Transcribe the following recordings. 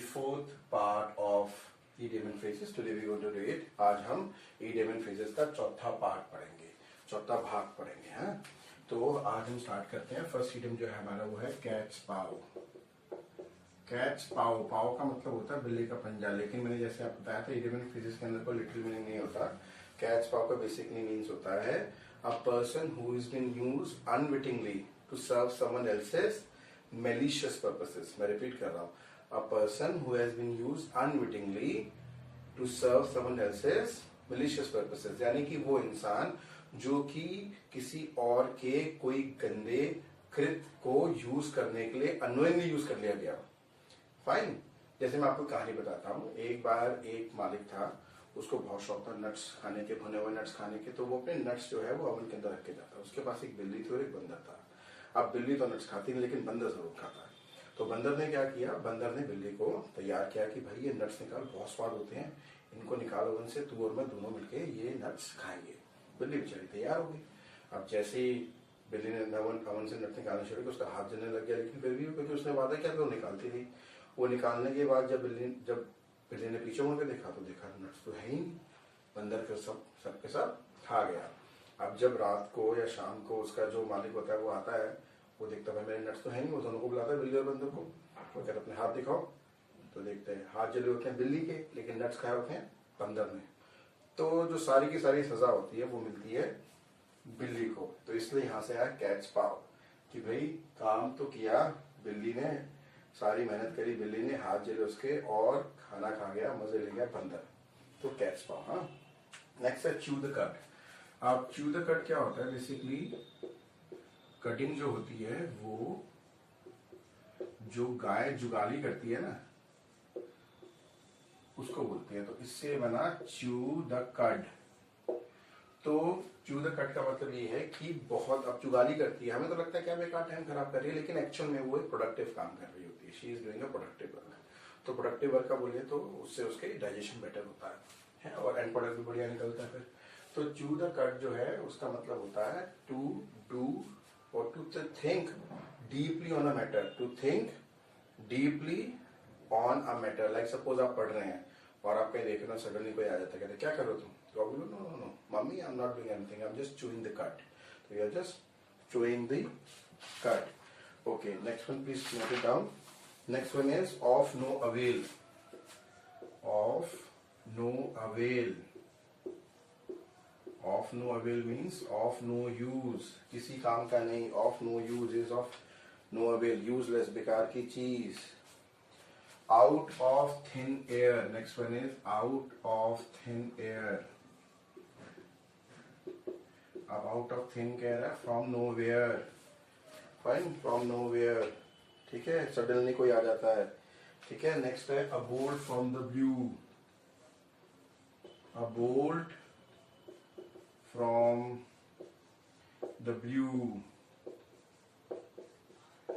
fourth part of Idiom phrases. Today we are going to do it. आज हम Idiom phrases का चौथा part पढ़ेंगे, चौथा भाग पढ़ेंगे. हाँ, तो आज हम स्टार्ट करते हैं. फर्स्ट इडियम जो है हमारा वो है कैट्स पाओ. कैट्स पाओ, पाओ का मतलब होता है बिल्ली का पंजा, लेकिन मैंने जैसे आपको बताया था इडियम फ्रेजेस के अंदर कोई लिटरल मीनिंग नहीं होता. कैट्स पाओ का बेसिकली मीन्स होता है a person who is been used unwittingly to serve someone else's malicious purposes. मैं रिपीट कर रहा हूँ. A person who has been used unwittingly to serve someone else's malicious purposes. यानी कि वो इंसान जो कि किसी और के कोई गंदे कृत को यूज करने के लिए अनोइंगली यूज कर लिया गया. फाइन. जैसे मैं आपको कहानी बताता हूँ. एक बार एक मालिक था, उसको बहुत शौक था नट्स खाने के, भुने हुए नट्स खाने के. तो वो अपने नट्स जो है वो ओवन के अंदर रख के जाता. उसके पास एक बिल्ली थी और एक बंदर था. अब बिल्ली तो नट्स खाती नहीं, लेकिन बंदर जरूर खाता है. तो बंदर ने क्या किया, बंदर ने बिल्ली को तैयार किया कि भाई ये नट्स निकाल, बहुत स्वाद होते हैं, इनको निकालो ओवन से, तू और मैं दोनों मिलके ये नट्स खाएंगे. बिल्ली बेचारी तैयार हो गई. अब जैसे ही बिल्ली ने ओवन से नट्स निकालना शुरू किया, उसका हाथ जलने लग गया, लेकिन फिर भी क्योंकि उसने वादा किया तो निकालती थी. वो निकालने के बाद जब बिल्ली ने पीछे मुड़ के देखा तो देखा नट्स तो है ही नहीं. बंदर फिर सब के साथ खा गया. अब जब रात को या शाम को उसका जो मालिक होता है वो आता है, वो देखता है मेरे नट्स तो है नहीं. वो दोनों को बुलाता है, बिल्ली और बंदर को. वो कहता है अपने हाथ दिखाओ. तो देखते हैं हाथ जले होते हैं बिल्ली के, लेकिन नट्स खाए होते हैं बंदर ने. तो जो सारी की सारी सजा होती है वो मिलती है बिल्ली को. तो इसलिए यहाँ से आया कैट्स पाव कि भाई काम तो किया बिल्ली ने, सारी मेहनत करी बिल्ली ने, हाथ जले उसके और खाना खा गया, मजे ले गया बंदर. तो कैट्स पाव. हाँ, नेक्स्ट है च्यू द कट. अब च्यू द कट क्या होता है, बेसिकली कटिंग जो होती है वो जो गाय जुगाली करती है ना, उसको बोलते हैं. तो इससे बना च्यू द कट. तो च्यू द कट का मतलब ये है कि बहुत अब जुगाली करती है, हमें तो लगता है कि बेकार टाइम खराब कर रही है, लेकिन एक्चुअल में वो एक प्रोडक्टिव काम कर रही होती है. She is doing a productive work. तो प्रोडक्टिव वर्क का बोलिए तो उससे उसके डाइजेशन बेटर होता है और एंड प्रोडक्ट भी बढ़िया निकलता है. फिर तो च्यू द कट जो है उसका मतलब होता है टू डू और to think deeply on a matter. To think deeply on a matter. Like suppose आप पढ़ रहे हैं और आप कहीं देख रहे हो, सडनली कोई आ जाता है, कहते क्या कर रहे हो तुम, तो आप बोलो no no no mummy I am not doing anything, I am just chewing the cud. तो you are just chewing the cud. Okay, next one please note it down. Next one is of no avail. Of no avail. Of no avail means of no use, किसी काम का नहीं. Of no use is of no avail, useless, बेकार की चीज. Out of thin air. Next one is out of thin air. अब out of thin air है from nowhere. Fine, from nowhere. ठीक है, सडनली कोई आ जाता है. ठीक है, नेक्स्ट है अ bolt from the blue. A bolt from the blue.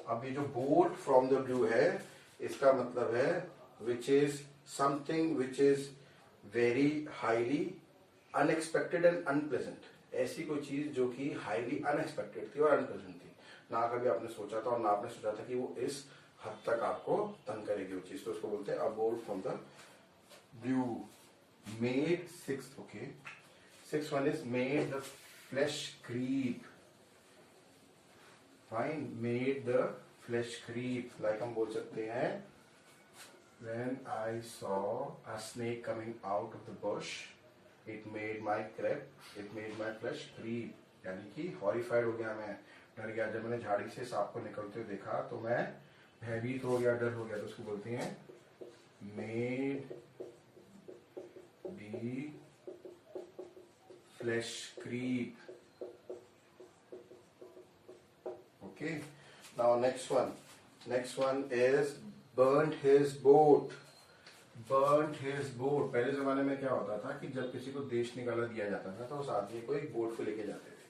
अब ये जो बोल्ट फ्रॉम द ब्लू है, इसका मतलब है which is something which is very highly unexpected and unpleasant. ऐसी कोई चीज जो कि हाईली अनएक्सपेक्टेड थी और अनप्लेजेंट थी, ना कभी आपने सोचा था और ना आपने सोचा था कि वो इस हद तक आपको तंग करेगी वो चीज. तो उसको बोलते हैं a bolt from the blue. Made six. Okay, six one is made the flesh creep. Fine, made the flesh creep. Like हम बोल सकते हैं when I saw a snake coming out of the bush, it made my flesh creep. यानी कि horrified हो गया, मैं डर गया. जब मैंने झाड़ी से सांप को निकलते हुए देखा तो मैं भयभीत हो गया, डर हो गया. तो उसको बोलते हैं made the flesh creep. Okay, now next one is burnt his boat. पहले जमाने में क्या होता था कि जब किसी को देश निकाला दिया जाता था तो उस आदमी को एक बोट पे लेके जाते थे.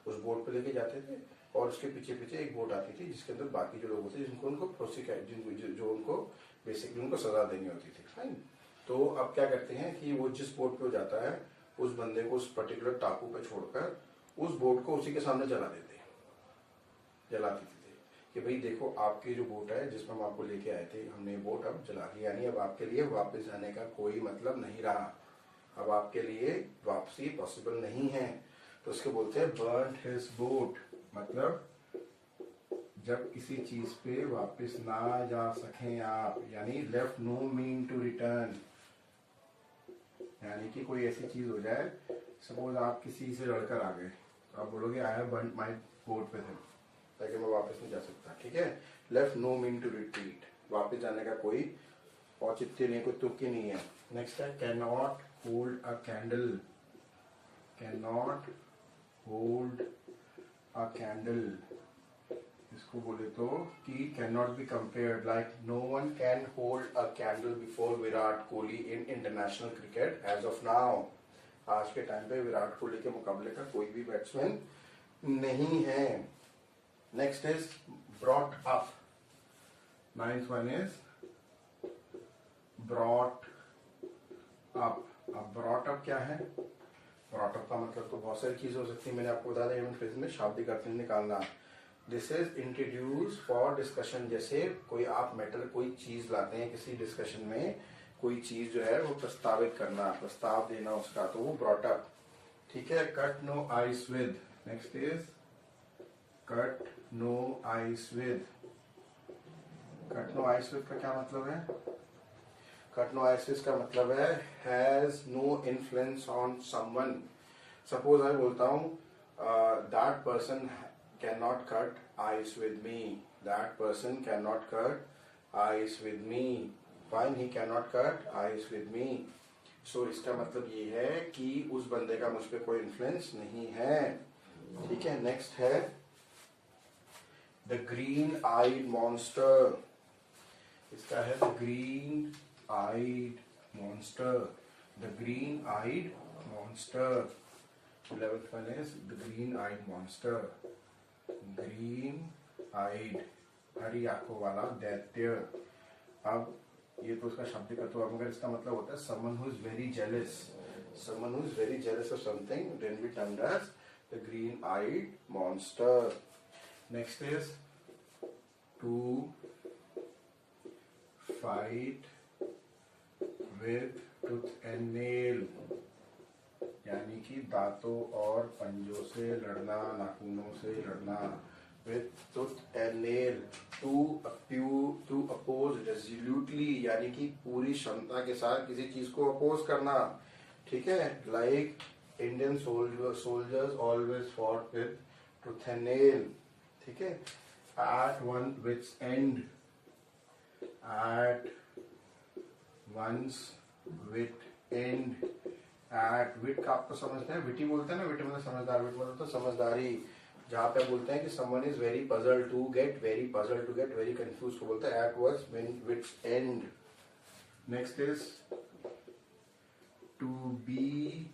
उस बोट पे लेके जाते थे और उसके पीछे पीछे एक बोट आती थी जिसके अंदर बाकी जो लोग होते थे जिनको उनको प्रोसिक्यूट जो उनको बेसिकली उनको सजा देनी होती थी. फाइन. तो अब क्या करते हैं कि वो जिस बोट पे जाता है उस बंदे को उस पर्टिकुलर टापू पे छोड़कर उस बोट को उसी के सामने जलाती थी. कि भाई देखो आपकी जो बोट है जिसमें हम आपको लेके आए थे, हमने बोट अब जला दी, यानी अब आपके लिए वापस जाने का कोई मतलब नहीं रहा, अब आपके लिए वापसी पॉसिबल नहीं है। तो उसके बोलते हैं बर्न हिज बोट, मतलब जब किसी चीज पे वापस ना जा सकें आप, यानी left no mean to return, यानी कि कोई ऐसी चीज हो जाए, सपोज आप किसी से लड़कर आ गए तो आप बोलोगे I have burn my boat with him, ताकि मैं वापस नहीं जा सकता, ठीक है। Left no mean to retreat, वापस जाने का कोई औचित्य नहीं, कोई तुक ही नहीं है। नेक्स्ट है can not hold a candle, can not hold a candle, इसको बोले तो कि can not be compared, like no one can hold a candle before Virat Kohli in international cricket as of now. आज के टाइम पे विराट कोहली के मुकाबले का कोई भी बैट्समैन नहीं है। Next is brought up, ninth one is brought up. अब ब्रॉट अप क्या है? ब्रॉट अप का मतलब तो बहुत सारी चीजें हो सकती है, मैंने आपको बता दिया इवन फ्रेज में शाब्दिक अर्थ निकालना। This is introduce for discussion, जैसे कोई आप मैटर कोई चीज लाते हैं किसी डिस्कशन में, कोई चीज जो है वो प्रस्तावित करना, प्रस्ताव देना उसका, तो वो ब्रॉट अप, ठीक है। Cut no ice with, next is cut no ice with. Cut no ice with का क्या मतलब है? कट नो आइस विद का मतलब है has no influence on someone. Suppose मैं बोलता हूँ that person can not cut ice with me, that person can not cut ice with me, fine he can not cut ice with me. So इसका मतलब ये है कि उस बंदे का मुझ पर कोई इन्फ्लुएंस नहीं है, ठीक है। नेक्स्ट है द ग्रीन आइड मॉन्स्टर, इसका है the green eyed monster, the green eyed monster. 11th one is the green eyed monster, green eyed, हरी आंखों वाला दैत्य। अब ये तो उसका शाब्दिक अर्थ हुआ, मगर इसका मतलब होता है someone who is very jealous, someone who is very jealous of something then be termed as the green eyed monster. Next is to fight with tooth and nail, यानी कि दांतों और पंजों से लड़ना, नाखूनों से लड़ना। With tooth and nail, to oppose resolutely, यानी कि पूरी क्षमता के साथ किसी चीज को अपोज करना, ठीक है। Like Indian soldiers always fought with tooth and nail, ठीक है। At one which end, at once wit end, at wit का आपको समझते हैं, विटी बोलते हैं ना, विटी मतलब समझदार, विट मतलब तो समझदारी। जहां पे बोलते हैं कि someone is very puzzled, to get very puzzled, to get very confused को बोलते हैं at worse wits end. Next is to be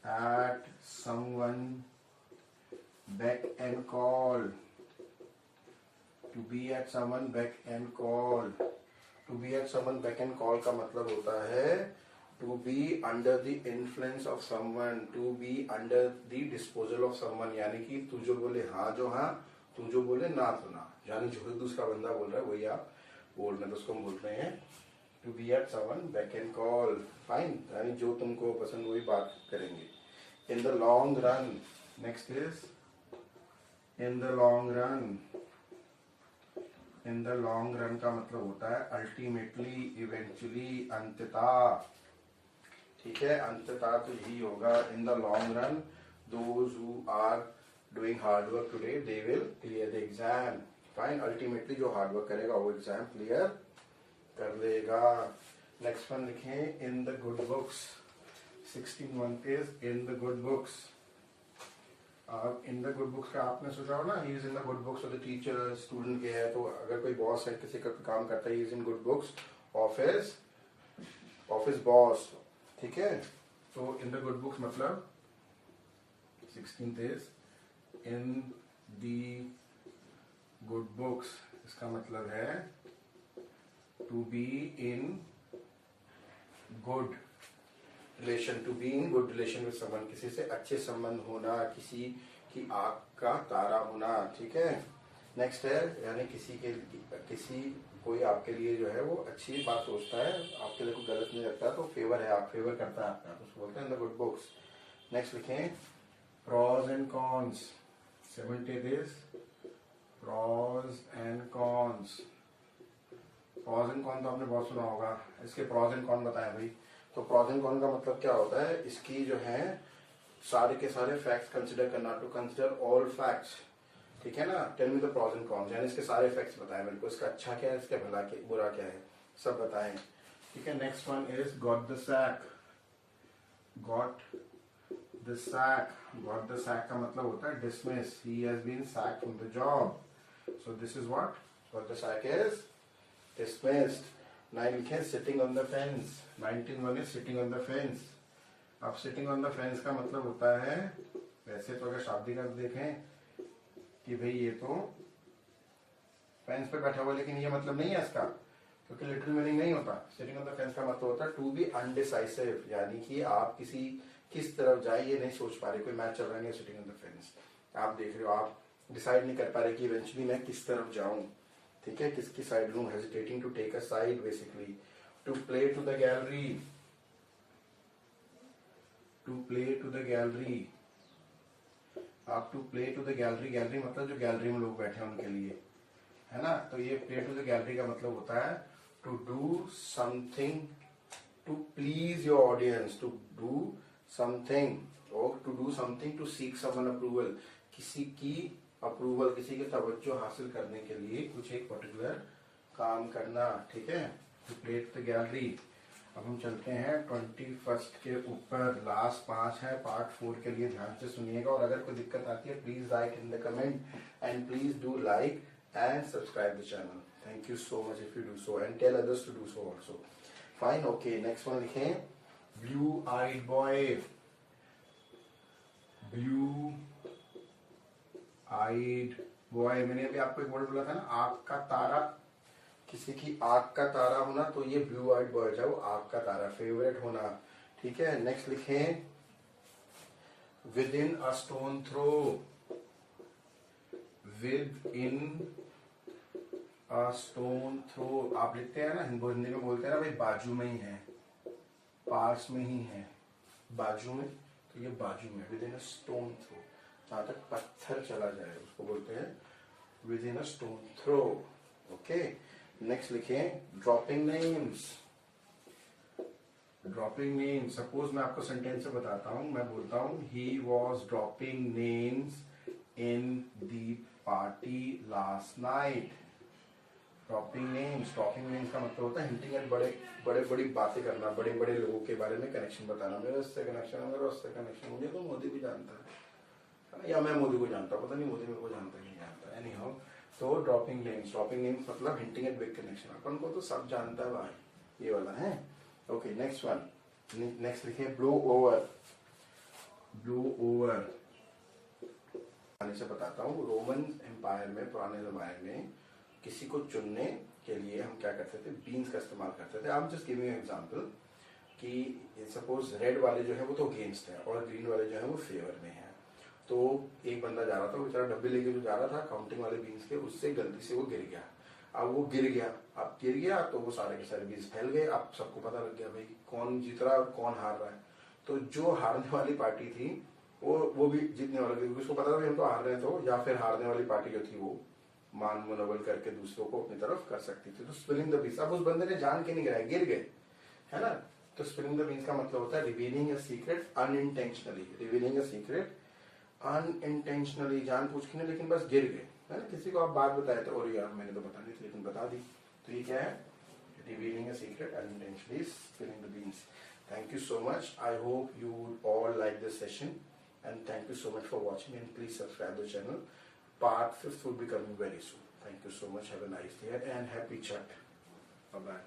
at someone beck and call, to be at someone beck and call, to be at someone beck and call का मतलब होता है to be under the influence of someone, to be under the disposal of someone, यानी कि तू जो बोले हाँ जो हाँ, तू जो बोले ना तो ना, यानी जो दूसरा बंदा बोल रहा है वही आप बोलना, तो उसको हम बोलते हैं to be at someone beck and call, fine, यानी जो तुमको पसंद वही बात करेंगे। in the long run, next is in the long run, in the long run का मतलब होता है ultimately, eventually, अंततः, ठीक है, अंततः तो यही होगा। in the long run, those who are doing hard work today, they will clear the exam, fine, ultimately जो hard work करेगा वो exam clear कर लेगा। नेक्स्ट वन लिखें in the good books, 16 is in the good books। अब इन the good books का आपने सोचा हो ना, ही is in the good books, और टीचर स्टूडेंट के है, तो अगर कोई बॉस है किसी का काम करता है, he is in good books of his boss, ठीक है। तो इन द गुड बुक्स मतलब 16th is in the good books, इसका मतलब है to be in good relation, to be in good relation with someone, किसी से अच्छे संबंध होना, किसी की आंख का तारा होना, ठीक है। नेक्स्ट है यानी किसी कोई आपके लिए जो है वो अच्छी बात सोचता है, आपके लिए कोई गलत नहीं लगता तो फेवर है, आप फेवर करता है आपका, तो उसको बोलते हैं द गुड बुक्स। नेक्स्ट लिखें pros and cons, similarity this pros and cons. Pros and con तो आपने बहुत सुना होगा, इसके प्रॉज एंड कॉन बताएं भाई। तो प्रॉज एंड कॉन का मतलब क्या होता है, इसकी जो है सारे के सारे फैक्ट्स कंसिडर करना, टू कंसिडर ऑल फैक्ट्स, ठीक है ना। Tell me the pros and cons, यानी इसके सारे फैक्ट्स बताएं मेरे को, इसका अच्छा क्या है, इसका भला क्या बुरा क्या है, सब बताएं, ठीक है। Next one is got the sack. Got the sack, got the sack का मतलब होता है dismiss, he has been sacked from the job, so this is what got the sack is dismissed। 9 लिखे sitting on the fence, 19 is sitting on the fence. अब sitting on the fence का मतलब होता है, वैसे तो अगर शाब्दिक अर्थ देखें कि भाई ये तो फेंस पे बैठा हुआ, लेकिन ये मतलब नहीं है इसका, क्योंकि लिटरल मीनिंग नहीं होता। सिटिंग ऑन द फेंस का मतलब होता है टू बी अनडिसाइसिव, यानी कि आप किस तरफ जाए ये नहीं सोच पा रहे। कोई मैच चल रहा है, सिटिंग ऑन द फेंस, आप देख रहे हो, आप डिसाइड नहीं कर पा रहे कि इवेंचुअली मैं किस तरफ जाऊं, ठीक है, किसकी साइड लूं, hesitating to take a side basically. To play to the gallery, to play to the gallery, आप to play to the gallery, gallery मतलब जो गैलरी में लोग बैठे हैं उनके लिए, है ना। तो ये प्ले टू द गैलरी का मतलब होता है to do something to please your audience, to do something और to do something to seek someone approval, किसी की अप्रूवल, किसी के तवज्जो हासिल करने के लिए कुछ एक पर्टिकुलर काम करना, ठीक है। To play to the gallery. अब हम चलते हैं 21 के ऊपर, लास्ट 5 है, पार्ट 4 के लिए ध्यान से सुनिएगा, और अगर कोई दिक्कत आती है please write in the comment and please do like and subscribe the channel. Thank you so much if you do so and tell others to do so also. Fine, okay. Next one लिखें blue eyed boy. Blue eyed boy, मैंने अभी आपको एक word बोला था ना, आग का तारा, किसी की आग का तारा होना, तो ये ब्लू आइड बॉय जो आग का तारा, फेवरेट होना, ठीक है। नेक्स्ट लिखें within a stone throw. Within a stone throw आप लिखते हैं ना, हिंदी में बोलते हैं ना भाई बाजू में ही है, पास में ही है, बाजू में, तो ये बाजू में, within a stone throw, जहां तक पत्थर चला जाए उसको बोलते हैं within a stone throw, okay. Next लिखें dropping names. Dropping names, suppose मैं आपको सेंटेंस से बताता हूं, मैं बोलता हूं he was dropping names in the party last night. Dropping names, dropping names का मतलब होता है हिंटिंग एट बड़ी बातें करना, बड़े बड़े लोगों के बारे में कनेक्शन बताना, मेरा उससे कनेक्शन है, मेरा उससे कनेक्शन, मुझे तो मोदी भी जानता है, या मैं मोदी को जानता हूँ, पता नहीं मोदी मेरे को जानता है नहीं जानता, एनी हाउ। तो ड्रॉपिंग नेम्स मतलब हिंटिंग एट बिग कनेक्शन, अपन को तो सब जानता है भाई, ये वाला है, ओके। नेक्स्ट वन, नेक्स्ट लिखे ब्लो ओवर। ब्लो ओवर आने से बताता हूँ, रोमन एम्पायर में, पुराने जमाने में किसी को चुनने के लिए हम क्या करते थे, बीन्स का इस्तेमाल करते थे। आप जस्ट गिविंग एग्जांपल कि सपोज रेड वाले जो है वो तो अगेंस्ट है और ग्रीन वाले जो है वो फेवर में है। तो एक बंदा जा रहा था, वो बेचारा डब्बे लेके जो जा रहा था काउंटिंग वाले बीन्स के, उससे गलती से वो गिर गया। अब वो गिर गया तो वो सारे के सारे बीन्स फैल गए। अब सबको पता लग गया भाई कौन जीत रहा है और कौन हार रहा है। तो जो हारने वाली पार्टी थी वो भी जीतने वाली थी, उसको पता था हम तो हार रहे थे, तो या फिर हारने वाली पार्टी जो थी वो मान मनोबल करके दूसरों को अपनी तरफ कर सकती थी। तो स्पिलिंग द बीन्स, अब उस बंदे ने जान के नहीं गिराया, गिर गए, है ना। तो स्पिलिंग द बीन्स का मतलब होता है revealing a secret unintentionally, revealing a secret unintentionally, जानबूझ के नहीं, लेकिन बस गिर गए, है ना। किसी को आप बात बताए तो और यार मैंने तो बतानी थी लेकिन बता दी, तो ये क्या है, revealing a secret unintentionally, spilling the beans. Thank you so much. I hope you all like this session and thank you so much for watching and please subscribe the channel. Part 5 will be coming very soon. Thank you so much. Have a nice day and happy Chhath. Bye bye.